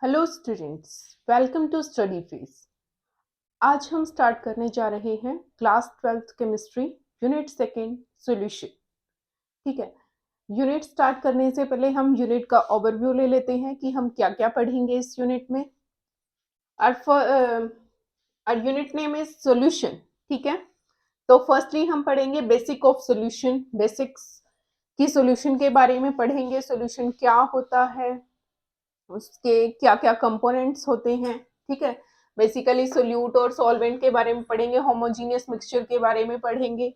Hello students, welcome to study phase. आज हम start करने जा रहे हैं class 12th chemistry unit second solution. ठीक है। यूनिट स्टार्ट करने से पहले हम यूनिट का ओवरव्यू ले लेते हैं कि हम क्या क्या पढ़ेंगे इस यूनिट में। और यूनिट नेम इज सॉल्यूशन। ठीक है। तो फर्स्टली हम पढ़ेंगे बेसिक ऑफ सॉल्यूशन, बेसिक्स की सॉल्यूशन के बारे में पढ़ेंगे। सॉल्यूशन क्या होता है, उसके क्या क्या कंपोनेंट्स होते हैं। ठीक है। बेसिकली सोल्यूट और सॉल्वेंट के बारे में पढ़ेंगे, होमोजीनियस मिक्सचर के बारे में पढ़ेंगे।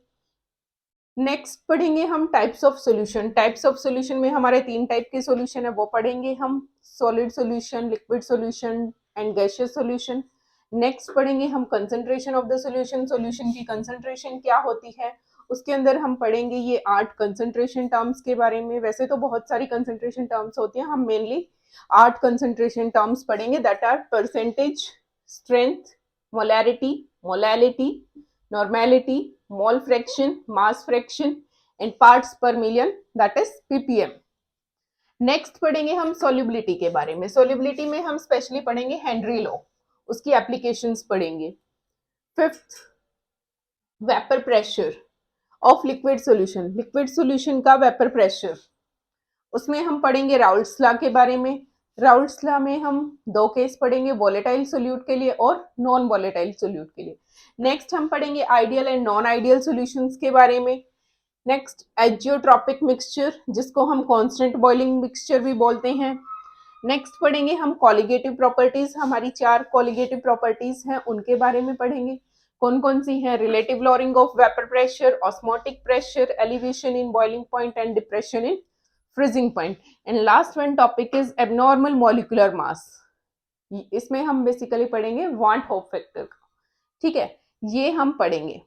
नेक्स्ट पढ़ेंगे हम types of solution. Types of solution में हमारे 3 टाइप के सॉल्यूशन है, वो पढ़ेंगे हम। Solid solution, liquid solution and gaseous solution. Next पढ़ेंगे हम concentration of the solution. Solution की कंसंट्रेशन क्या होती है, उसके अंदर हम पढ़ेंगे ये 8 कंसंट्रेशन टर्म्स के बारे में। वैसे तो बहुत सारी कंसंट्रेशन टर्म्स होती हैं, हम मेनली 8 कंसंट्रेशन टर्म्स पढ़ेंगे, that are percentage, strength, molarity, molality, normality, mole fraction, mass fraction and parts per million, that is ppm। Next पढ़ेंगे हम सॉल्युबिलिटी के बारे में। सॉल्युबिलिटी में हम स्पेशली पढ़ेंगे हेनरी लॉ, उसकी एप्लीकेशंस पढ़ेंगे। Fifth, vapour pressure of liquid solution. Liquid solution का वेपर प्रेशर, उसमें हम पढ़ेंगे राउल्ट्स लॉ के बारे में। राउल्ट्स लॉ में हम 2 केस पढ़ेंगे, वोलेटाइल सोल्यूट के लिए और नॉन वोलेटाइल सोल्यूट के लिए। नेक्स्ट हम पढ़ेंगे ideal and non ideal solutions के बारे में। नेक्स्ट एजियोट्रॉपिक मिक्सचर, जिसको हम कांस्टेंट बॉइलिंग मिक्सचर भी बोलते हैं। नेक्स्ट पढ़ेंगे हम कॉलिगेटिव प्रॉपर्टीज। हमारी 4 कॉलिगेटिव प्रॉपर्टीज हैं, उनके बारे में पढ़ेंगे। कौन कौन सी हैं? Relative lowering of vapour pressure, osmotic pressure, elevation in boiling point and depression in freezing point. And last one topic is abnormal molecular mass. इसमें हम बेसिकली पढ़ेंगे वांट होप फैक्टर का। ठीक है, ये हम पढ़ेंगे।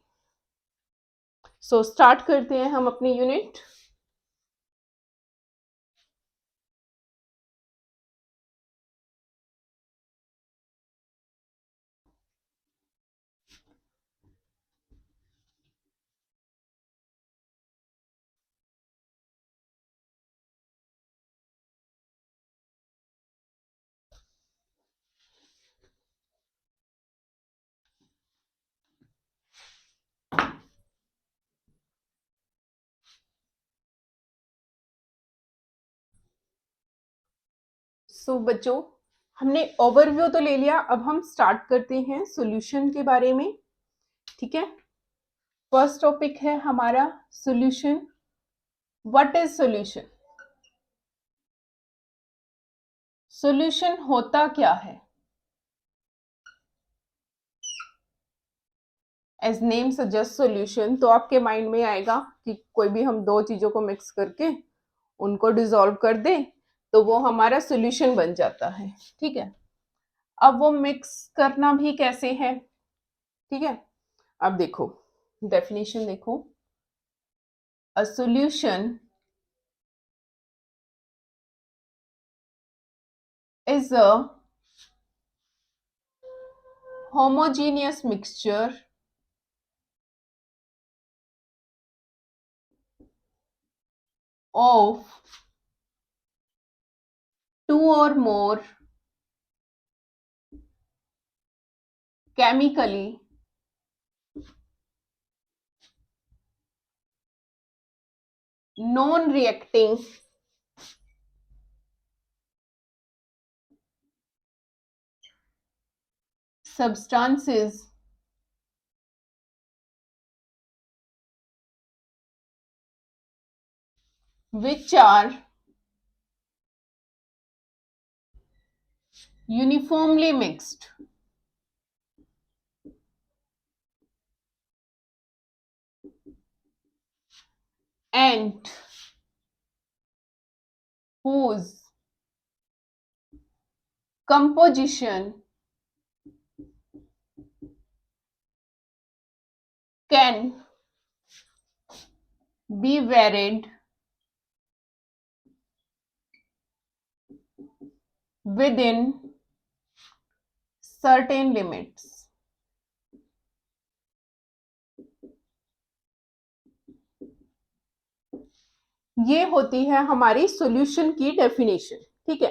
सो स्टार्ट करते हैं हम अपनी यूनिट। सो बच्चों, हमने ओवरव्यू तो ले लिया, अब हम स्टार्ट करते हैं सॉल्यूशन के बारे में। ठीक है। फर्स्ट टॉपिक है हमारा solution. What is solution? Solution होता क्या है? एज नेम सजेस्ट सॉल्यूशन, तो आपके माइंड में आएगा कि कोई भी हम 2 चीजों को मिक्स करके उनको डिसॉल्व कर दे तो वो हमारा सॉल्यूशन बन जाता है। ठीक है। अब वो मिक्स करना भी कैसे है? ठीक है। अब देखो, डेफिनेशन देखो। A solution is a homogeneous mixture of 2 or more chemically non-reacting substances which are uniformly mixed and whose composition can be varied within certain limits। ये होती है हमारी सॉल्यूशन की डेफिनेशन। ठीक है।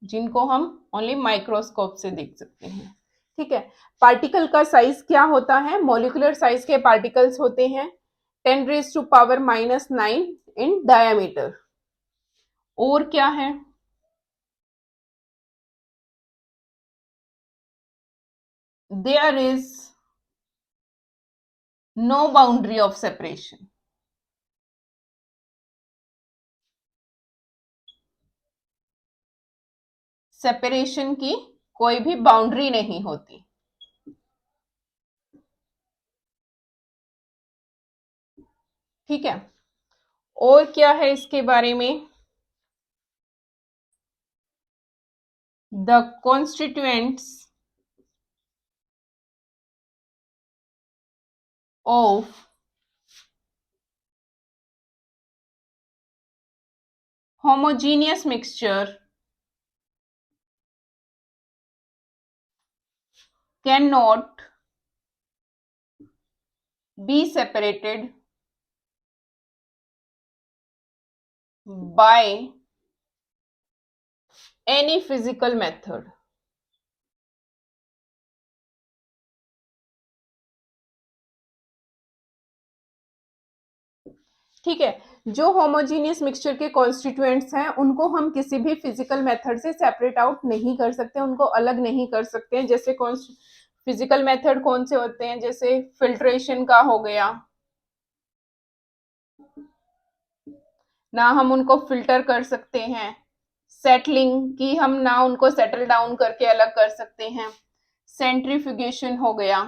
जिनको हम ओनली माइक्रोस्कोप से देख सकते हैं। ठीक है, पार्टिकल का साइज क्या होता है? मॉलिक्यूलर साइज के पार्टिकल्स होते हैं 10⁻⁹ इन डायमीटर। और क्या है? There is no boundary of separation. Separation की कोई भी बाउंड्री नहीं होती। ठीक है, और क्या है इसके बारे में? The constituents of homogeneous mixture cannot be separated by any physical method। ठीक है, जो होमोजीनियस मिक्सचर के कॉन्स्टिट्यूएंट्स हैं उनको हम किसी भी फिजिकल मेथड से सेपरेट आउट नहीं कर सकते, उनको अलग नहीं कर सकते हैं। जैसे फिजिकल मेथड कौन से होते हैं? जैसे फिल्ट्रेशन का हो गया, ना हम उनको फिल्टर कर सकते हैं। सेटलिंग की हम ना उनको सेटल डाउन करके अलग कर सकते हैं। सेंट्रीफ्यूगेशन हो गया।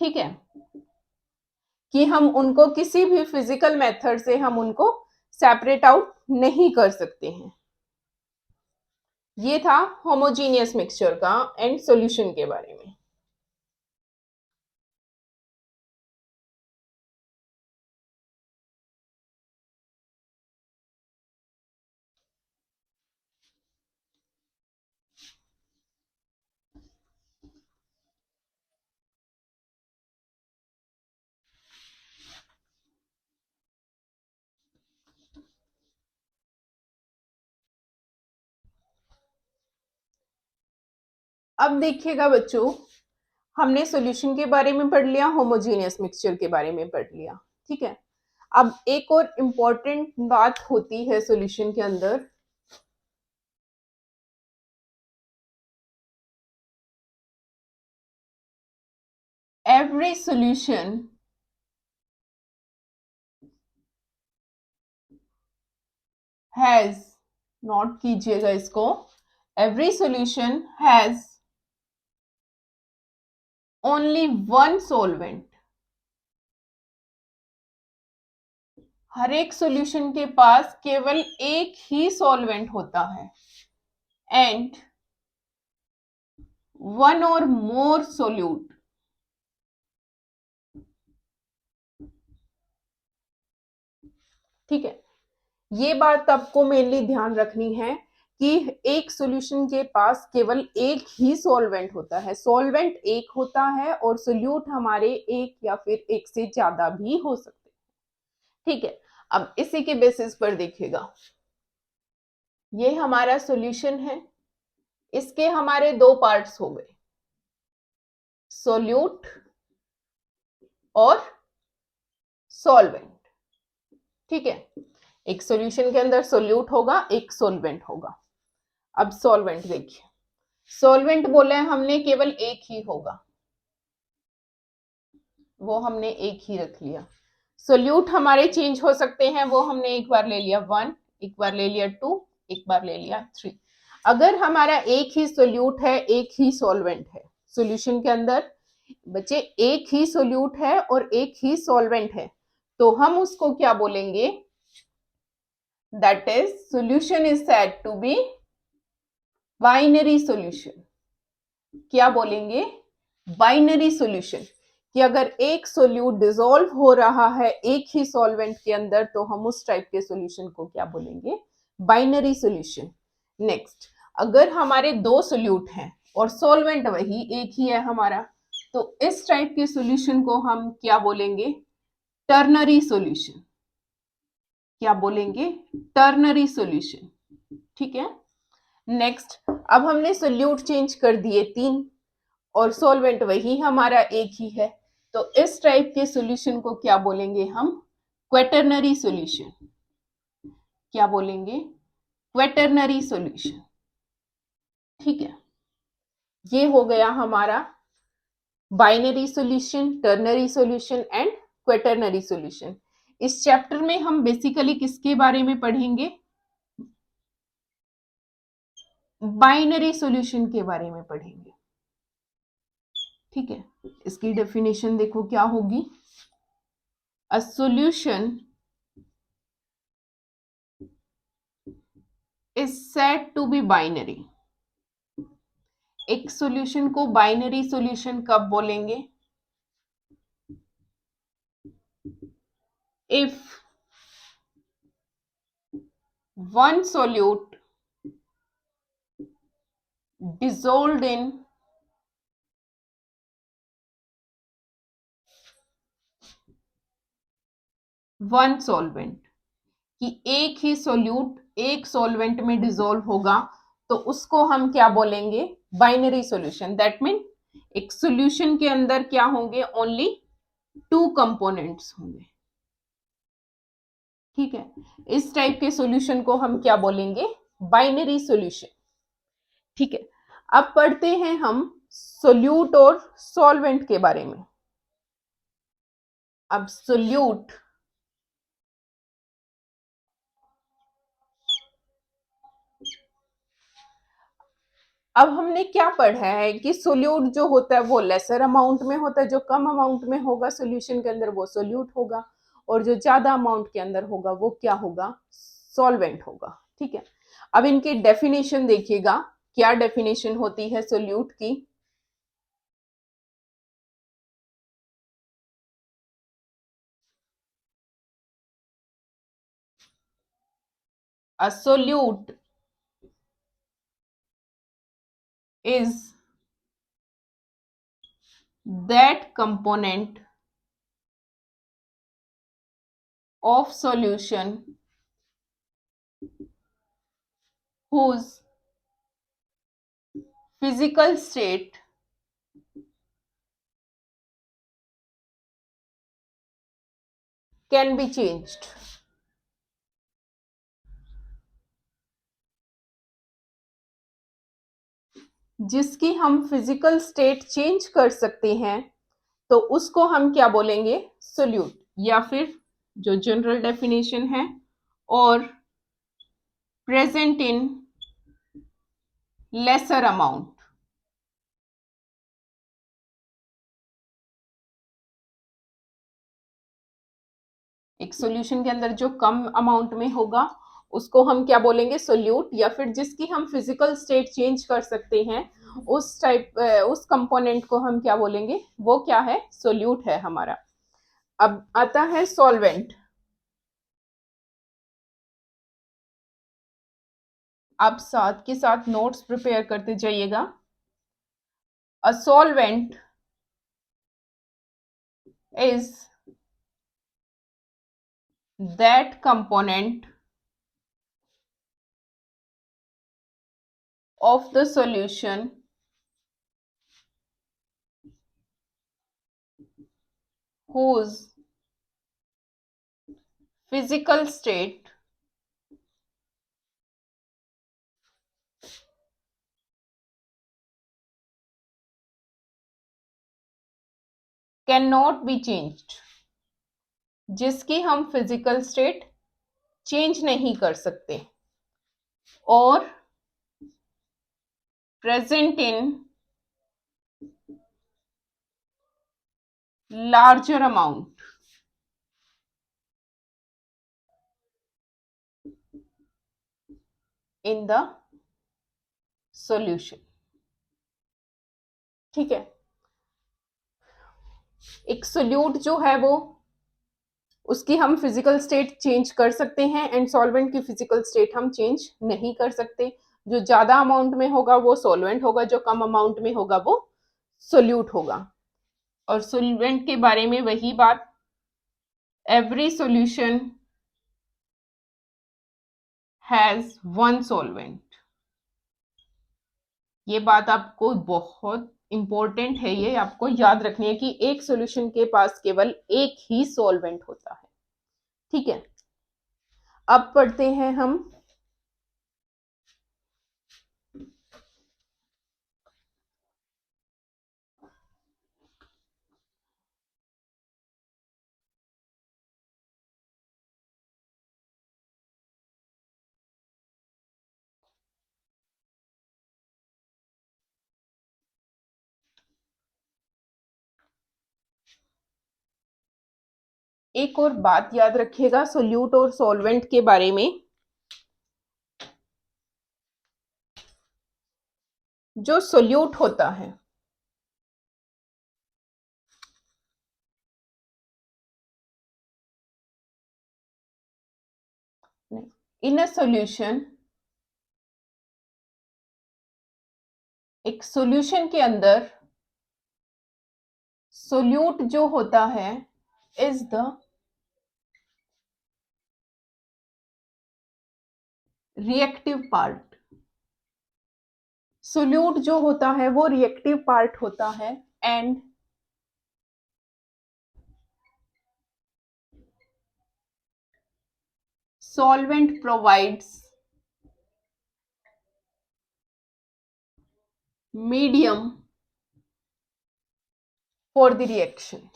ठीक है, कि हम उनको किसी भी फिजिकल मेथड से हम उनको सेपरेट आउट नहीं कर सकते हैं। ये था होमोजीनियस मिक्सचर का एंड सॉल्यूशन के बारे में। अब देखिएगा बच्चों, हमने सॉल्यूशन के बारे में पढ़ लिया, होमोजीनियस मिक्सचर के बारे में पढ़ लिया। ठीक है, अब एक और इंपॉर्टेंट बात होती है सॉल्यूशन के अंदर, एवरी सॉल्यूशन हैज, नोट कीजिएगा इसको, every solution has only one solvent. हर एक सॉल्यूशन के पास केवल एक ही सॉल्वेंट होता है एंड वन और मोर सोल्यूट। ठीक है, ये बात आपको मेनली ध्यान रखनी है कि एक सॉल्यूशन के पास केवल एक ही सॉल्वेंट होता है। सॉल्वेंट एक होता है और सोल्यूट हमारे एक या फिर एक से ज्यादा भी हो सकते हैं। ठीक है, अब इसी के बेसिस पर देखिएगा, ये हमारा सॉल्यूशन है, इसके हमारे दो पार्ट्स हो गए, सोल्यूट और सॉल्वेंट। ठीक है, एक सॉल्यूशन के अंदर सोल्यूट होगा, एक सॉल्वेंट होगा। अब सॉल्वेंट देखिए, सॉल्वेंट बोले हमने केवल एक ही होगा, वो हमने एक ही रख लिया। सोल्यूट हमारे चेंज हो सकते हैं, वो हमने एक बार ले लिया 1, एक बार ले लिया 2, एक बार ले लिया 3। अगर हमारा एक ही सोल्यूट है, एक ही सॉल्वेंट है, सॉल्यूशन के अंदर बच्चे एक ही सोल्यूट है और एक ही सॉल्वेंट है, तो हम उसको क्या बोलेंगे? That is solution is said to be binary solution. क्या बोलेंगे? Binary solution. कि अगर एक सोल्यूट डिसॉल्व हो रहा है एक ही सॉल्वेंट के अंदर, तो हम उस टाइप के सॉल्यूशन को क्या बोलेंगे? Binary solution. नेक्स्ट, अगर हमारे दो सोल्यूट हैं और सॉल्वेंट वही एक ही है हमारा, तो इस टाइप के सॉल्यूशन को हम क्या बोलेंगे? Ternary solution. क्या बोलेंगे, टर्नरी सॉल्यूशन। ठीक है, नेक्स्ट, अब हमने सोल्यूट चेंज कर दिए 3 और सॉल्वेंट वही हमारा एक ही है, तो इस टाइप के सॉल्यूशन को क्या बोलेंगे हम, क्वेटरनरी सॉल्यूशन। क्या बोलेंगे, क्वेटरनरी सॉल्यूशन। ठीक है, ये हो गया हमारा binary solution, ternary solution and quaternary solution. इस चैप्टर में हम बेसिकली किसके बारे में पढ़ेंगे, बाइनरी सॉल्यूशन के बारे में पढ़ेंगे। ठीक है, इसकी डेफिनेशन देखो क्या होगी, a solution is said to be binary. एक सॉल्यूशन को बाइनरी सॉल्यूशन कब बोलेंगे, if one solute dissolved in one solvent, कि एक ही सोल्यूट एक सॉल्वेंट में डिसॉल्व होगा तो उसको हम क्या बोलेंगे, बाइनरी सॉल्यूशन। दैट मीन एक सॉल्यूशन के अंदर क्या होंगे, ओनली 2 कंपोनेंट्स होंगे। ठीक है, इस टाइप के सॉल्यूशन को हम क्या बोलेंगे, बाइनरी सॉल्यूशन। ठीक है, अब पढ़ते हैं हम सोल्यूट और सॉल्वेंट के बारे में। अब सोल्यूट, अब हमने क्या पढ़ा है कि सोल्यूट जो होता है वो लेसर अमाउंट में होता है, जो कम अमाउंट में होगा सोल्यूशन के अंदर वो सोल्यूट होगा, और जो ज्यादा अमाउंट के अंदर होगा वो क्या होगा, सॉल्वेंट होगा। ठीक है, अब इनकी डेफिनेशन देखिएगा, क्या डेफिनेशन होती है सोल्यूट की, अ solute is that component of solution whose physical state can be changed। जिसकी हम फिजिकल स्टेट चेंज कर सकते हैं तो उसको हम क्या बोलेंगे, सोल्यूट, या फिर जो जनरल डेफिनेशन है, और प्रेजेंट इन लेसर अमाउंट। एक सॉल्यूशन के अंदर जो कम अमाउंट में होगा उसको हम क्या बोलेंगे, सोल्यूट, या फिर जिसकी हम फिजिकल स्टेट चेंज कर सकते हैं उस टाइप उस कंपोनेंट को हम क्या बोलेंगे, वो क्या है, सोल्यूट है हमारा। अब आता है सॉल्वेंट। आप साथ के साथ नोट्स प्रिपेयर करते जाइएगा। A solvent is that component of the solution whose physical state cannot be changed, जिसकी हम फिजिकल स्टेट चेंज नहीं कर सकते, और present in larger amount in the solution. ठीक है, एक सोल्यूट जो है वो उसकी हम फिजिकल स्टेट चेंज कर सकते हैं, एंड सॉल्वेंट की फिजिकल स्टेट हम चेंज नहीं कर सकते। जो ज्यादा अमाउंट में होगा वो सॉल्वेंट होगा, जो कम अमाउंट में होगा वो सोल्यूट होगा। और सॉल्वेंट के बारे में वही बात, every solution has one solvent. ये बात आपको बहुत इंपॉर्टेंट है, ये आपको याद रखनी है कि एक सॉल्यूशन के पास केवल एक ही सॉल्वेंट होता है। ठीक है, अब पढ़ते हैं हम एक और बात याद रखिएगा सोल्यूट और सॉल्वेंट के बारे में। जो सोल्यूट होता है, इन अ सॉल्यूशन, एक सॉल्यूशन के अंदर सोल्यूट जो होता है is the reactive part. Solute जो होता है वो रिएक्टिव पार्ट होता है and solvent provides medium for the reaction।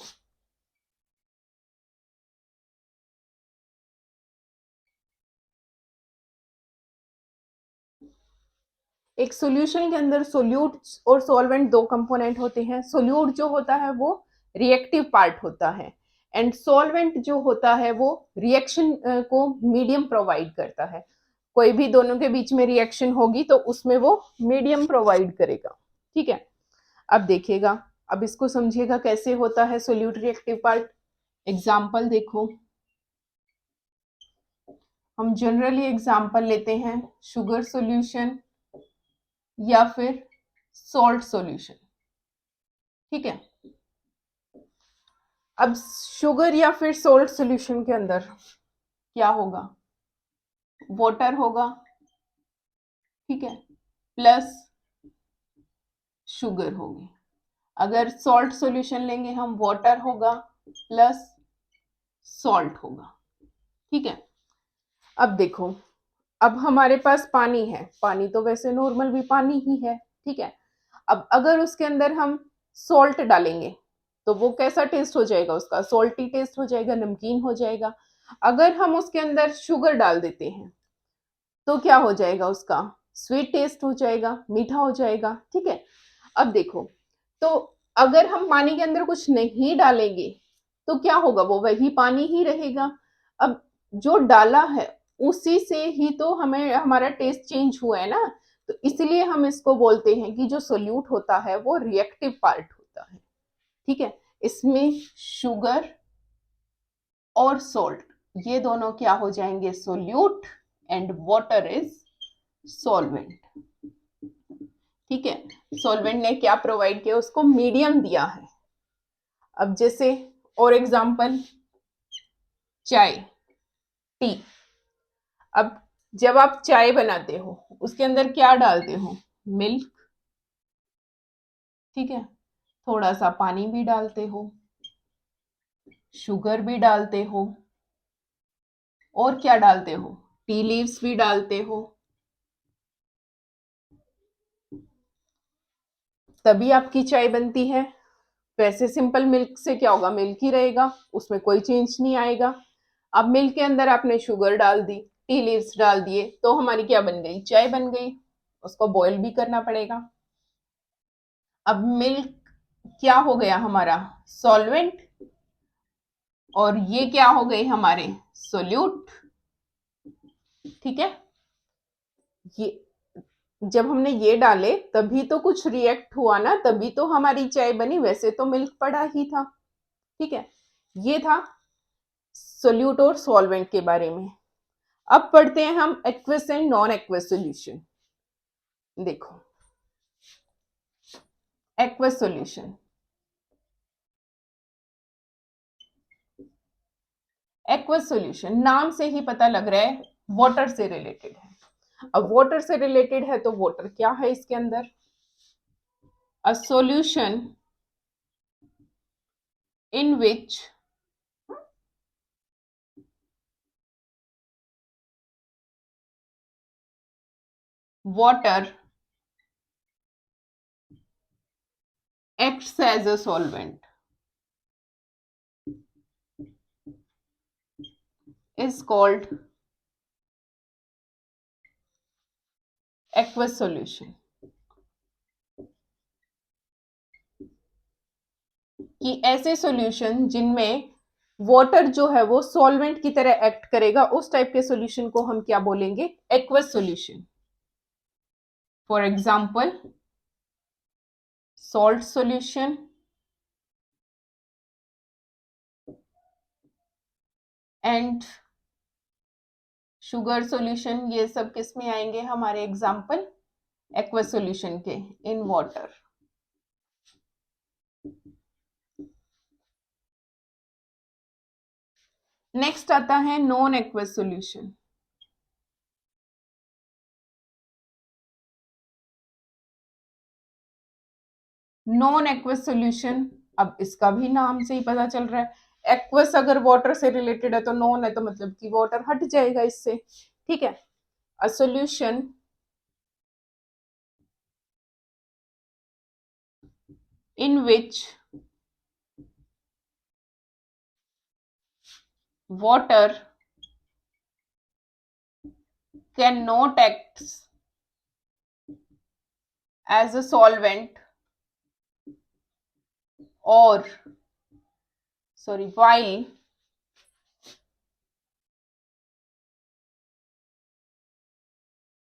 एक सॉल्यूशन के अंदर सोल्यूट और सॉल्वेंट दो कंपोनेंट होते हैं। सोल्यूट जो होता है वो रिएक्टिव पार्ट होता है एंड सॉल्वेंट जो होता है वो रिएक्शन को मीडियम प्रोवाइड करता है। कोई भी दोनों के बीच में रिएक्शन होगी तो उसमें वो मीडियम प्रोवाइड करेगा। ठीक है, अब देखिएगा, अब इसको समझिएगा कैसे होता है सोल्यूट रिएक्टिव पार्ट। एग्जाम्पल देखो, हम जनरली एग्जाम्पल लेते हैं शुगर सॉल्यूशन या फिर सॉल्ट सॉल्यूशन। ठीक है, अब शुगर या फिर सॉल्ट सॉल्यूशन के अंदर क्या होगा, वाटर होगा। ठीक है, प्लस शुगर होगी। अगर सॉल्ट सॉल्यूशन लेंगे हम, वाटर होगा प्लस सॉल्ट होगा। ठीक है, अब देखो, अब हमारे पास पानी है, पानी तो वैसे नॉर्मल भी पानी ही है। ठीक है, अब अगर उसके अंदर हम सॉल्ट डालेंगे तो वो कैसा टेस्ट हो जाएगा, उसका सॉल्टी टेस्ट हो जाएगा, नमकीन हो जाएगा। अगर हम उसके अंदर शुगर डाल देते हैं तो क्या हो जाएगा, उसका स्वीट टेस्ट हो जाएगा, मीठा हो जाएगा। ठीक है, अब देखो, तो अगर हम पानी के अंदर कुछ नहीं डालेंगे तो क्या होगा, वो वही पानी ही रहेगा। अब जो डाला है उसी से ही तो हमें हमारा टेस्ट चेंज हुआ है ना, तो इसलिए हम इसको बोलते हैं कि जो सोल्यूट होता है वो रिएक्टिव पार्ट होता है। ठीक है, इसमें शुगर और सॉल्ट ये दोनों क्या हो जाएंगे, solute and water is solvent. ठीक है, सॉल्वेंट ने क्या प्रोवाइड किया, उसको मीडियम दिया है। अब जैसे और एग्जांपल, चाय, टी। अब जब आप चाय बनाते हो उसके अंदर क्या डालते हो, मिल्क। ठीक है, थोड़ा सा पानी भी डालते हो, शुगर भी डालते हो, और क्या डालते हो, टी लीव्स भी डालते हो। तभी आपकी चाय बनती है। वैसे सिंपल मिल्क से क्या होगा, मिल्क ही रहेगा, उसमें कोई चेंज नहीं आएगा। अब मिल्क के अंदर आपने शुगर डाल दी, टी लीव्स डाल दिए, तो हमारी क्या बन गई, चाय बन गई। उसको बॉईल भी करना पड़ेगा। अब मिल्क क्या हो गया हमारा, सॉल्वेंट, और ये क्या हो गए हमारे सोल्यूट। ठीक है, ये जब हमने ये डाले तभी तो कुछ रिएक्ट हुआ ना, तभी तो हमारी चाय बनी, वैसे तो मिल्क पड़ा ही था। ठीक है, ये था सोल्यूट और सॉल्वेंट के बारे में। अब पढ़ते हैं हम aqueous and non aqueous solution. देखो, एक्वस सॉल्यूशन, एक्वस सॉल्यूशन नाम से ही पता लग रहा है वाटर से रिलेटेड है। अब वाटर से रिलेटेड है तो वाटर क्या है इसके अंदर, a solution in which water acts as a solvent is called aqueous solution। कि ऐसे सॉल्यूशन जिनमें वाटर जो है वो सॉल्वेंट की तरह एक्ट करेगा, उस टाइप के सॉल्यूशन को हम क्या बोलेंगे, aqueous solution. For example salt solution and sugar solution, ये सब किस में आएंगे हमारे एग्जांपल, एक्वस सॉल्यूशन के, इन वाटर। नेक्स्ट आता है non aqueous solution. Non aqueous solution, अब इसका भी नाम से ही पता चल रहा है, एक्वस अगर वाटर से रिलेटेड है तो नॉन है तो मतलब कि वाटर हट जाएगा इससे, ठीक है। A solution in which water cannot act as a solvent or while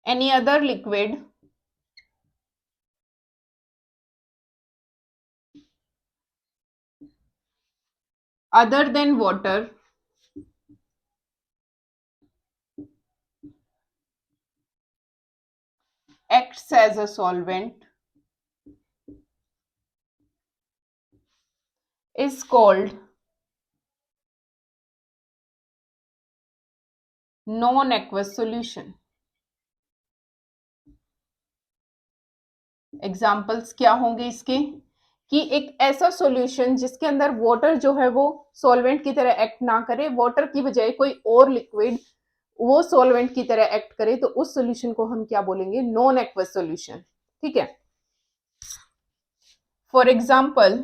any other liquid other than water acts as a solvent is called non-aqueous solution। Examples क्या होंगे इसके, कि एक ऐसा सॉल्यूशन जिसके अंदर वाटर जो है वो सॉल्वेंट की तरह एक्ट ना करे, वाटर की बजाय कोई और लिक्विड वो सॉल्वेंट की तरह एक्ट करे, तो उस सॉल्यूशन को हम क्या बोलेंगे, नॉन एक्वस सॉल्यूशन, ठीक है। फॉर एग्जाम्पल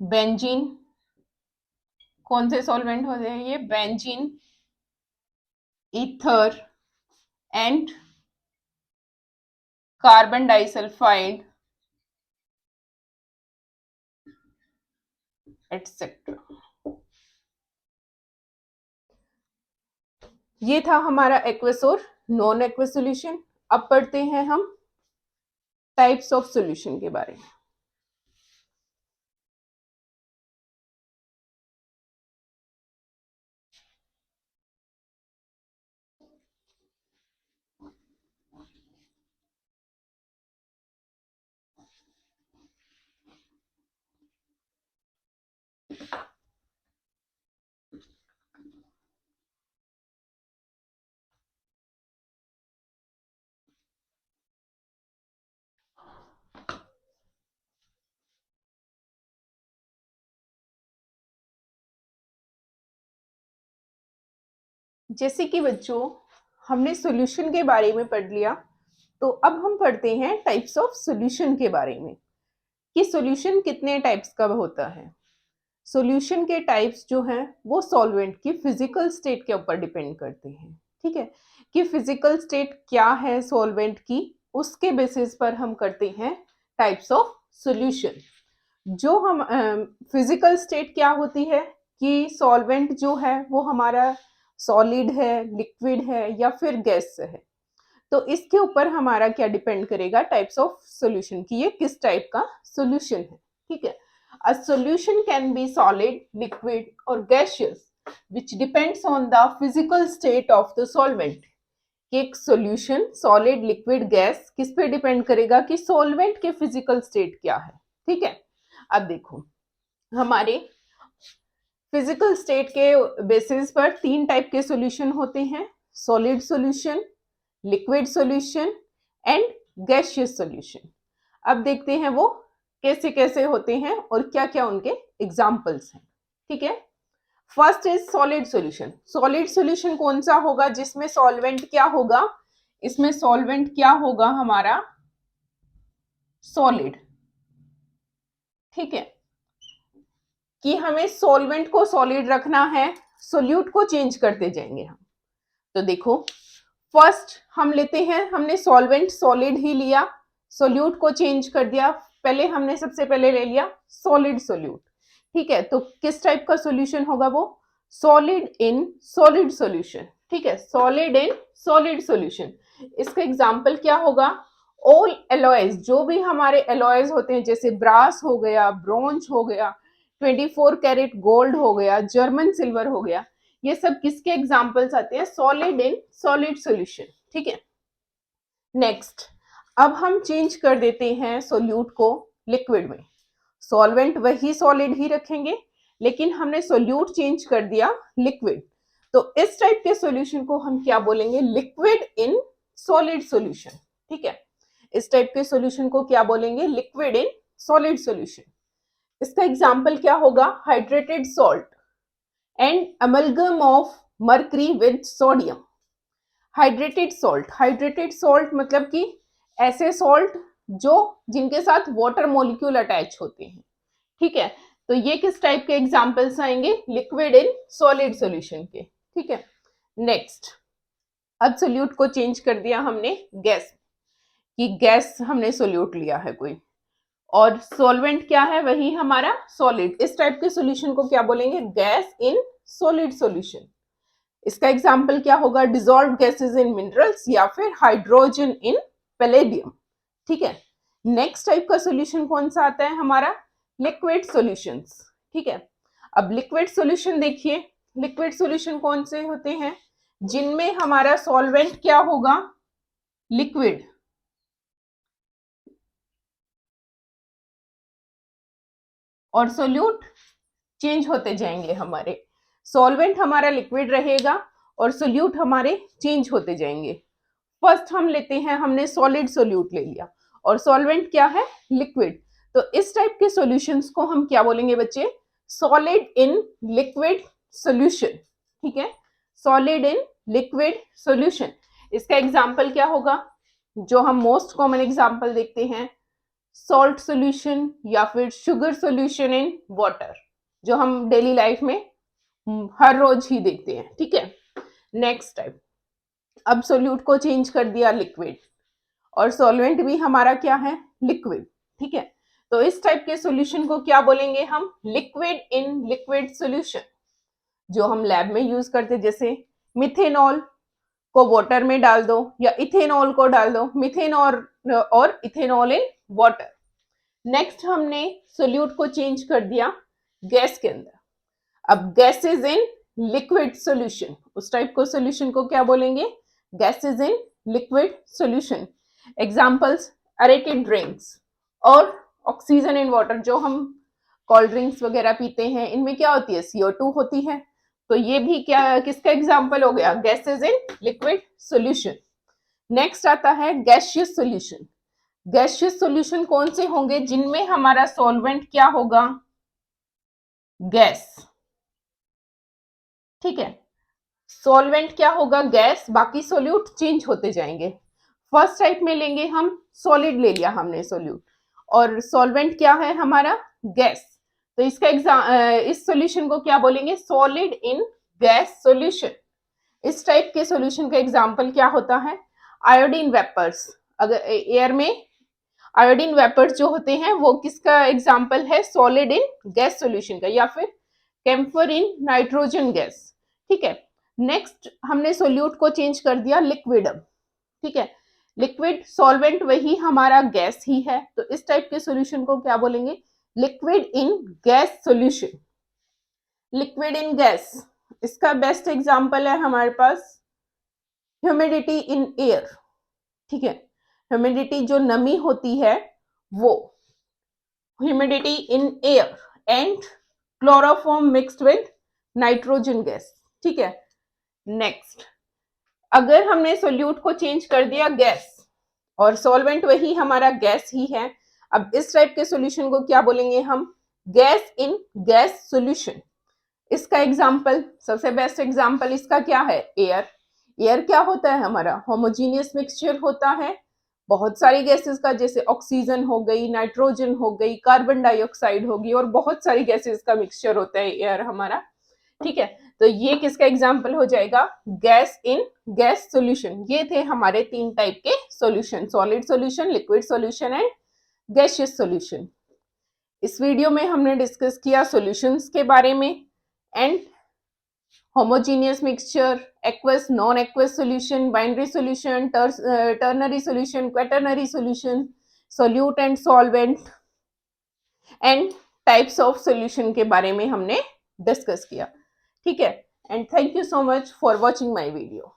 बेंजीन, कौन से सॉल्वेंट होते हैं ये, benzene, ether and carbon disulphide etcetera. ये था हमारा एक्वस और नॉन एक्वस सॉल्यूशन। अब पढ़ते हैं हम टाइप्स ऑफ सॉल्यूशन के बारे में। जैसे कि बच्चों हमने सॉल्यूशन के बारे में पढ़ लिया, तो अब हम पढ़ते हैं टाइप्स ऑफ सॉल्यूशन के बारे में, कि सॉल्यूशन कितने टाइप्स का होता है। सॉल्यूशन के टाइप्स जो हैं वो सॉल्वेंट की फिजिकल स्टेट के ऊपर डिपेंड करते हैं, ठीक है, कि फिजिकल स्टेट क्या है सॉल्वेंट की, उसके बेसिस पर हम करते हैं टाइप्स ऑफ सॉल्यूशन। जो हम फिजिकल स्टेट क्या होती है, कि सॉल्वेंट जो है वो हमारा सॉलिड है, लिक्विड है या फिर गैस है, तो इसके ऊपर हमारा क्या डिपेंड करेगा, टाइप्स ऑफ सॉल्यूशन, की ये किस टाइप का सॉल्यूशन है, ठीक है। A solution can be solid, liquid और gaseous which depends on the physical state of the solvent। कि एक सॉल्यूशन सॉलिड, लिक्विड, गैस किस पे डिपेंड करेगा, कि सॉल्वेंट के फिजिकल स्टेट क्या है, ठीक है। अब देखो हमारे फिजिकल स्टेट के बेसिस पर 3 टाइप के सॉल्यूशन होते हैं, solid solution, liquid solution and gaseous solution. अब देखते हैं वो कैसे कैसे होते हैं और क्या क्या उनके एग्जाम्पल्स हैं। ठीक है, first is solid solution. Solid solution कौन सा होगा जिसमें सॉल्वेंट क्या होगा, इसमें सॉल्वेंट क्या होगा हमारा, सॉलिड। ठीक है, कि हमें सॉल्वेंट को सॉलिड रखना है, सोल्यूट को चेंज करते जाएंगे हम। तो देखो, फर्स्ट हम लेते हैं, हमने सॉल्वेंट सॉलिड ही लिया, सोल्यूट को चेंज कर दिया, पहले हमने सबसे पहले ले लिया सॉलिड सोल्यूट। ठीक है, तो किस टाइप का सॉल्यूशन होगा वो, सॉलिड इन सॉलिड सॉल्यूशन। ठीक है, सॉलिड इन सॉलिड सॉल्यूशन। इसका एग्जांपल क्या होगा, ऑल एलॉयज, जो भी हमारे एलॉयज होते हैं, जैसे ब्रास हो गया, ब्रोंज हो गया, 24 कैरेट गोल्ड हो गया, जर्मन सिल्वर हो गया, ये सब किसके एग्जांपल्स आते हैं, सॉलिड इन सॉलिड सॉल्यूशन। ठीक है, नेक्स्ट, अब हम चेंज कर देते हैं सोल्यूट को लिक्विड में। सॉल्वेंट वही सॉलिड ही रखेंगे, लेकिन हमने सोल्यूट चेंज कर दिया लिक्विड। तो इस टाइप के सॉल्यूशन को हम क्या बोलेंगे, लिक्विड इन सॉलिड सॉल्यूशन। ठीक है, इस टाइप के सॉल्यूशन को क्या बोलेंगे, लिक्विड इन सॉलिड सॉल्यूशन। इसका एग्जांपल क्या होगा, hydrated salt and amalgam of mercury with sodium. Hydrated salt मतलब कि ऐसे सॉल्ट जो जिनके साथ वाटर मॉलिक्यूल अटैच होते हैं। ठीक है, तो ये किस टाइप के एग्जांपल्स आएंगे, लिक्विड इन सॉलिड सॉल्यूशन के। ठीक है, नेक्स्ट, अब सोल्यूट को चेंज कर दिया हमने गैस, कि गैस हमने सोल्यूट लिया है कोई, और सॉल्वेंट क्या है, वही हमारा सॉलिड। इस टाइप के सॉल्यूशन को क्या बोलेंगे, गैस इन सॉलिड सॉल्यूशन। इसका एग्जांपल क्या होगा, डिसॉल्व्ड गैसेस इन मिनरल्स या फिर हाइड्रोजन इन पैलेडियम। ठीक है, नेक्स्ट टाइप का सॉल्यूशन कौन सा आता है हमारा, लिक्विड सॉल्यूशंस। ठीक है, अब लिक्विड सॉल्यूशन देखिए, लिक्विड सॉल्यूशन कौन से होते हैं, जिनमें हमारा सॉल्वेंट क्या होगा, लिक्विड, और सोल्यूट चेंज होते जाएंगे हमारे। सॉल्वेंट हमारा लिक्विड रहेगा और सोल्यूट हमारे चेंज होते जाएंगे। फर्स्ट हम लेते हैं, हमने सॉलिड सोल्यूट ले लिया और सॉल्वेंट क्या है, लिक्विड। तो इस टाइप के सॉल्यूशंस को हम क्या बोलेंगे बच्चे, सॉलिड इन लिक्विड सॉल्यूशन। ठीक है, सॉलिड इन लिक्विड सॉल्यूशन। इसका एग्जांपल क्या होगा, जो हम मोस्ट कॉमन एग्जांपल देखते हैं, सॉल्ट सॉल्यूशन या फिर शुगर सॉल्यूशन इन वाटर, जो हम डेली लाइफ में हर रोज ही देखते हैं। ठीक है, नेक्स्ट टाइप, अब सोल्यूट को चेंज कर दिया लिक्विड, और सॉल्वेंट भी हमारा क्या है, लिक्विड। ठीक है, तो इस टाइप के सॉल्यूशन को क्या बोलेंगे हम, लिक्विड इन लिक्विड सॉल्यूशन, जो हम लैब में यूज करते, जैसे मिथेनॉल को वाटर में डाल दो या इथेनॉल को डाल दो, मिथेन और इथेनॉल इन वाटर। नेक्स्ट, हमने सोल्यूट को चेंज कर दिया गैस के अंदर, अब गैसेज इन लिक्विड सॉल्यूशन, उस टाइप को सॉल्यूशन को क्या बोलेंगे, gases in liquid solution. Examples, aerated drinks और ऑक्सीजन इन वाटर, जो हम कोल्ड ड्रिंक्स वगैरह पीते हैं, इनमें क्या होती है, CO2 होती है। तो ये भी क्या, किसका एग्जांपल हो गया, gases in liquid solution. Next आता है गैसियस सॉल्यूशन। गैसियस सॉल्यूशन कौन से होंगे, जिनमें हमारा सॉल्वेंट क्या होगा, गैस। ठीक है, सॉल्वेंट क्या होगा, गैस, बाकी सोल्यूट चेंज होते जाएंगे। फर्स्ट टाइप में लेंगे हम, सॉलिड ले लिया हमने सोल्यूट, और सॉल्वेंट क्या है हमारा, गैस। तो इसका इस सॉल्यूशन को क्या बोलेंगे, सॉलिड इन गैस सॉल्यूशन। इस टाइप के सॉल्यूशन का एग्जांपल क्या होता है, आयोडीन वेपर्स। अगर एयर में आयोडीन वेपर्स जो होते हैं, वो किसका एग्जांपल है, सॉलिड इन गैस सॉल्यूशन का, या फिर कैम्फर इन नाइट्रोजन गैस। ठीक है, नेक्स्ट, हमने सोल्यूट को चेंज कर दिया लिक्विड। अब ठीक है, लिक्विड, सॉल्वेंट वही हमारा गैस ही है, तो इस टाइप के सॉल्यूशन को क्या बोलेंगे, liquid in gas solution. Liquid in gas, इसका बेस्ट एग्जांपल है हमारे पास ह्यूमिडिटी इन एयर। ठीक है, ह्यूमिडिटी जो नमी होती है वो, humidity in air and chloroform mixed with nitrogen gas, ठीक है। नेक्स्ट, अगर हमने सोल्यूट को चेंज कर दिया गैस और सॉल्वेंट वही हमारा गैस ही है, अब इस टाइप के सॉल्यूशन को क्या बोलेंगे हम, गैस इन गैस सॉल्यूशन। इसका एग्जांपल, सबसे बेस्ट एग्जांपल इसका क्या है, एयर। एयर क्या होता है हमारा, होमोजीनियस मिक्सचर होता है बहुत सारी गैसेस का, जैसे ऑक्सीजन हो गई, नाइट्रोजन हो गई, कार्बन डाइऑक्साइड होगी, और बहुत सारी गैसेस का मिक्सचर होता है एयर हमारा, ठीक है। तो ये किसका एग्जाम्पल हो जाएगा, गैस इन गैस सॉल्यूशन। ये थे हमारे 3 टाइप के solution, solid solution, liquid solution and gaseous solution. इस वीडियो में हमने डिस्कस किया सॉल्यूशंस के बारे में and homogeneous mixture, aqueous, non aqueous solution, binary solution, ternary solution, quaternary solution, solute and solvent and types of solution के बारे में हमने डिस्कस किया, ठीक है। And thank you so much for watching my video.